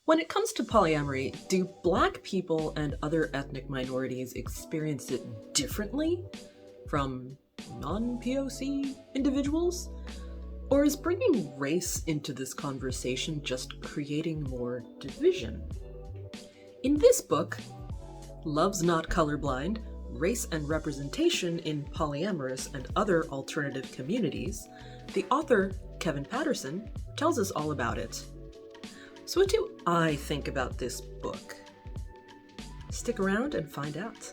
When it comes to polyamory, do Black people and other ethnic minorities experience it differently from non-POC individuals? Or is bringing race into this conversation just creating more division? In this book, Love's Not Colorblind: Race and Representation in Polyamorous and Other Alternative Communities, the author, Kevin Patterson, tells us all about it. So what do I think about this book? Stick around and find out.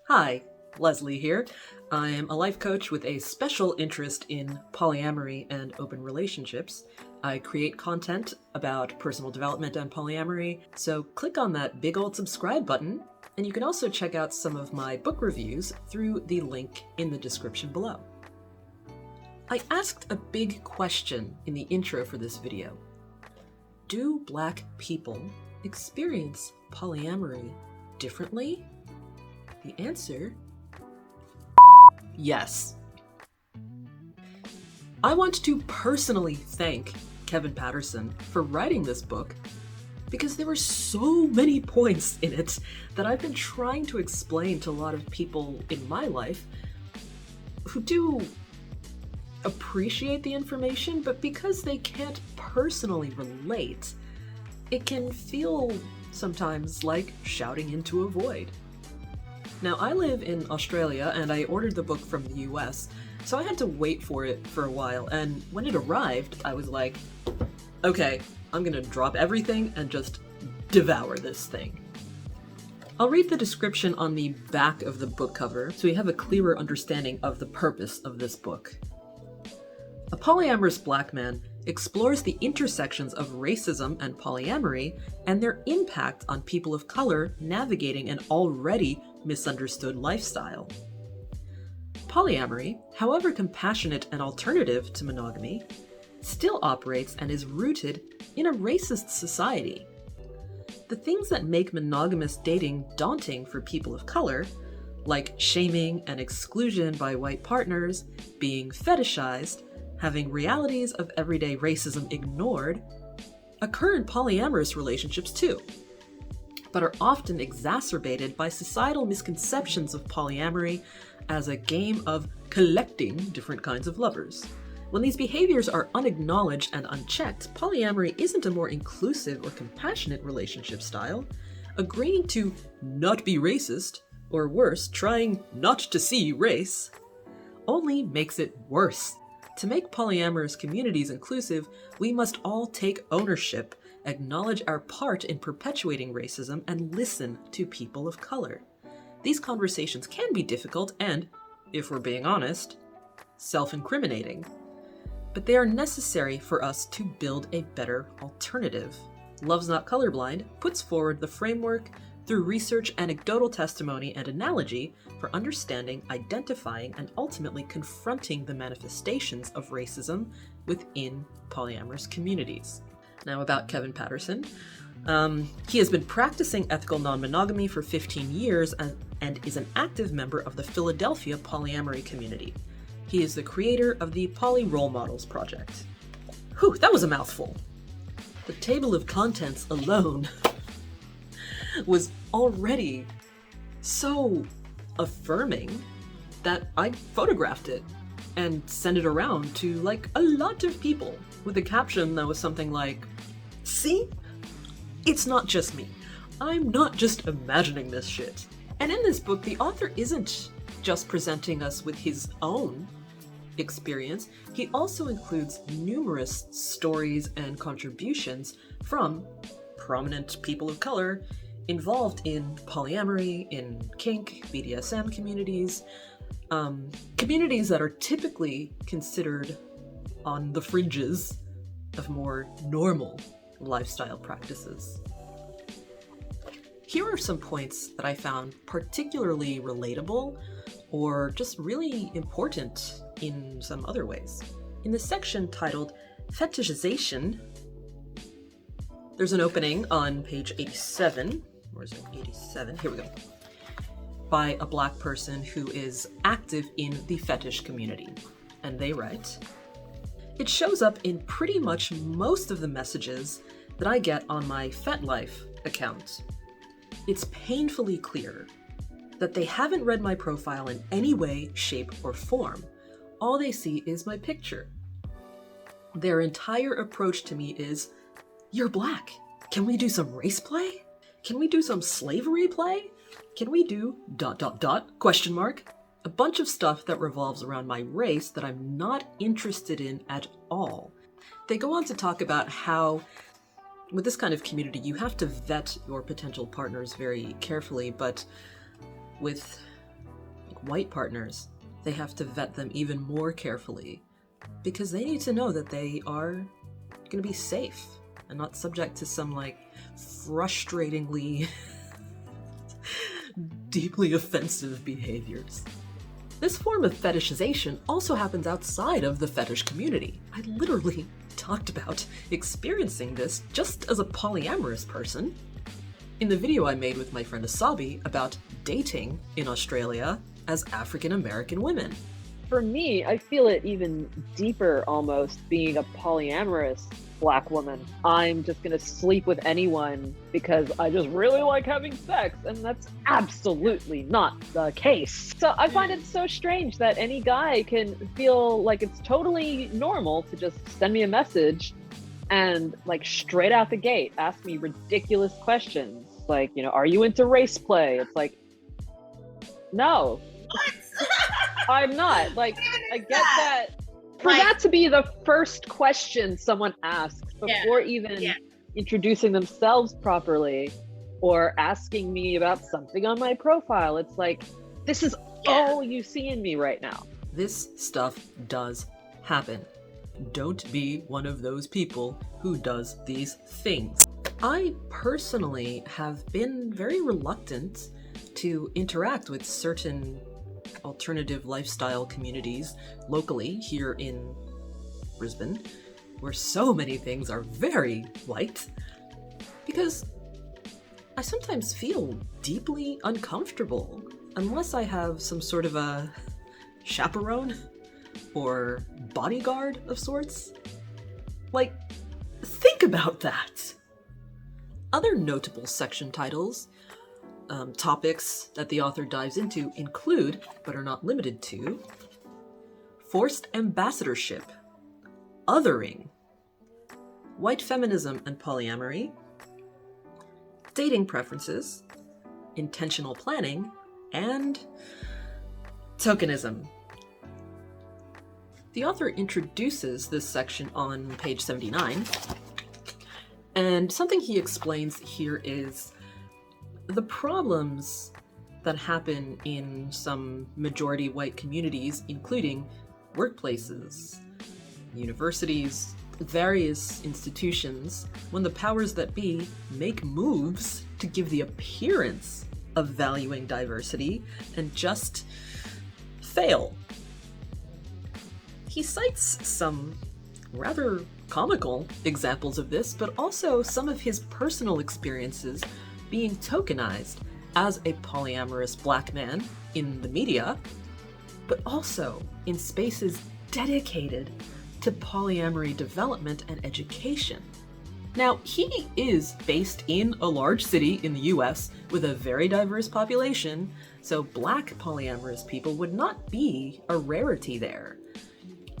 Hi, Leslie here. I am a life coach with a special interest in polyamory and open relationships. I create content about personal development and polyamory, so click on that big old subscribe button, and you can also check out some of my book reviews through the link in the description below. I asked a big question in the intro for this video. Do Black people experience polyamory differently? The answer: yes. I want to personally thank Kevin Patterson for writing this book because there were so many points in it that I've been trying to explain to a lot of people in my life who do appreciate the information, but because they can't personally relate, it can feel sometimes like shouting into a void. Now, I live in Australia and I ordered the book from the US, so I had to wait for it for a while, and when it arrived, I was like, okay, I'm gonna drop everything and just devour this thing. I'll read the description on the back of the book cover so we have a clearer understanding of the purpose of this book. A polyamorous Black man explores the intersections of racism and polyamory and their impact on people of color navigating an already misunderstood lifestyle. Polyamory, however compassionate and alternative to monogamy, still operates and is rooted in a racist society. The things that make monogamous dating daunting for people of color, like shaming and exclusion by white partners, being fetishized, having realities of everyday racism ignored, occur in polyamorous relationships too, but are often exacerbated by societal misconceptions of polyamory as a game of collecting different kinds of lovers. When these behaviors are unacknowledged and unchecked, polyamory isn't a more inclusive or compassionate relationship style. Agreeing to not be racist, or worse, trying not to see race, only makes it worse. To make polyamorous communities inclusive, we must all take ownership, acknowledge our part in perpetuating racism, and listen to people of color. These conversations can be difficult and, if we're being honest, self-incriminating. But they are necessary for us to build a better alternative. Love's Not Colorblind puts forward the framework through research, anecdotal testimony, and analogy for understanding, identifying, and ultimately confronting the manifestations of racism within polyamorous communities. Now, about Kevin Patterson. He has been practicing ethical non-monogamy for 15 years and is an active member of the Philadelphia polyamory community. He is the creator of the Poly Role Models project. Whew, that was a mouthful. The table of contents alone was already so affirming that I photographed it and sent it around to like a lot of people with a caption that was something like, "See? It's not just me. I'm not just imagining this shit." And in this book, the author isn't just presenting us with his own experience, he also includes numerous stories and contributions from prominent people of color involved in polyamory, in kink, BDSM communities, communities that are typically considered on the fringes of more normal lifestyle practices. Here are some points that I found particularly relatable or just really important in some other ways. In the section titled Fetishization, there's an opening on page 87. Where is it? 87. Here we go. by a Black person who is active in the fetish community. And they write, "It shows up in pretty much most of the messages that I get on my FetLife account. It's painfully clear that they haven't read my profile in any way, shape, or form. All they see is my picture. Their entire approach to me is, 'You're Black. Can we do some race play? Can we do some slavery play? Can we do ... question mark? A bunch of stuff that revolves around my race that I'm not interested in at all." They go on to talk about how with this kind of community, you have to vet your potential partners very carefully, but with white partners, they have to vet them even more carefully because they need to know that they are going to be safe and not subject to some frustratingly deeply offensive behaviors. This form of fetishization also happens outside of the fetish community. I literally talked about experiencing this just as a polyamorous person in the video I made with my friend Asabi about dating in Australia as African American women. For me, I feel it even deeper almost being a polyamorous Black woman. I'm just gonna sleep with anyone because I just really like having sex, and that's absolutely not the case. So I find it so strange that any guy can feel like it's totally normal to just send me a message and straight out the gate ask me ridiculous questions like, are you into race play? It's like, no. I'm not. I get that. For that to be the first question someone asks before even introducing themselves properly or asking me about something on my profile, it's like, this is all you see in me right now. This stuff does happen. Don't be one of those people who does these things. I personally have been very reluctant to interact with certain alternative lifestyle communities locally here in Brisbane, where so many things are very white, because I sometimes feel deeply uncomfortable unless I have some sort of a chaperone or bodyguard of sorts. Think about that. Other notable section titles, topics that the author dives into include, but are not limited to, forced ambassadorship, othering, white feminism and polyamory, dating preferences, intentional planning, and tokenism. The author introduces this section on page 79, and something he explains here is the problems that happen in some majority white communities, including workplaces, universities, various institutions, when the powers that be make moves to give the appearance of valuing diversity and just fail. He cites some rather comical examples of this, but also some of his personal experiences being tokenized as a polyamorous Black man in the media, but also in spaces dedicated to polyamory development and education. Now, he is based in a large city in the US with a very diverse population, so Black polyamorous people would not be a rarity there.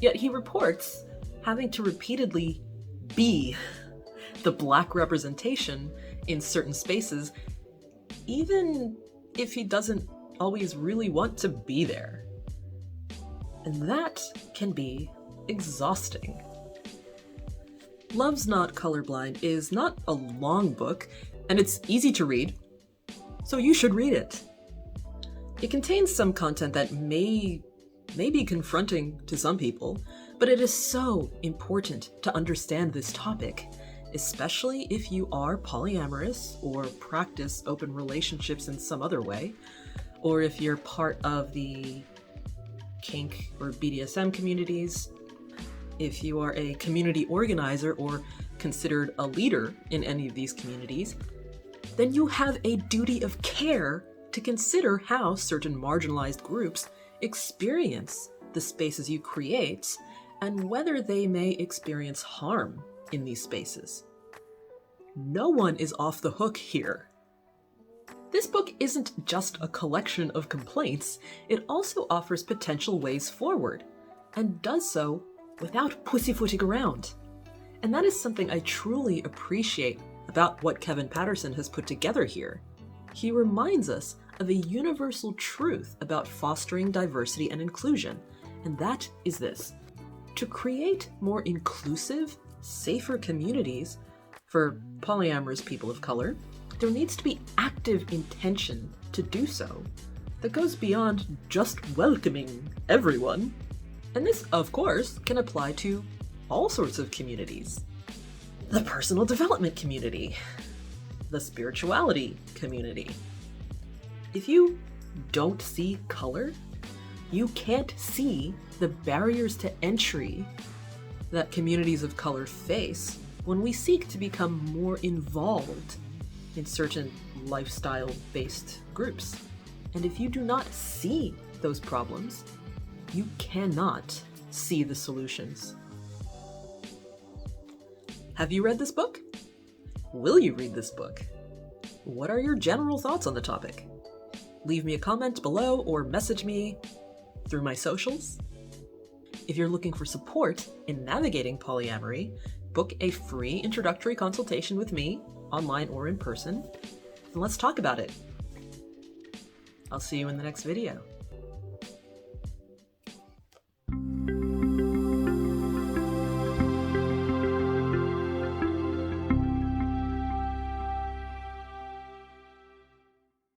Yet he reports having to repeatedly be the Black representation in certain spaces, even if he doesn't always really want to be there. And that can be exhausting. Love's Not Colorblind is not a long book, and it's easy to read, so you should read it. It contains some content that may be confronting to some people, but it is so important to understand this topic, especially if you are polyamorous or practice open relationships in some other way, or if you're part of the kink or BDSM communities, if you are a community organizer or considered a leader in any of these communities, then you have a duty of care to consider how certain marginalized groups experience the spaces you create and whether they may experience harm in these spaces. No one is off the hook here. This book isn't just a collection of complaints, it also offers potential ways forward, and does so without pussyfooting around. And that is something I truly appreciate about what Kevin Patterson has put together here. He reminds us of a universal truth about fostering diversity and inclusion, and that is this: to create more inclusive, safer communities for polyamorous people of color, there needs to be active intention to do so that goes beyond just welcoming everyone. And this, of course, can apply to all sorts of communities. The personal development community, the spirituality community. If you don't see color, you can't see the barriers to entry that communities of color face when we seek to become more involved in certain lifestyle-based groups. And if you do not see those problems, you cannot see the solutions. Have you read this book? Will you read this book? What are your general thoughts on the topic? Leave me a comment below or message me through my socials. If you're looking for support in navigating polyamory, book a free introductory consultation with me, online or in person, and let's talk about it. I'll see you in the next video.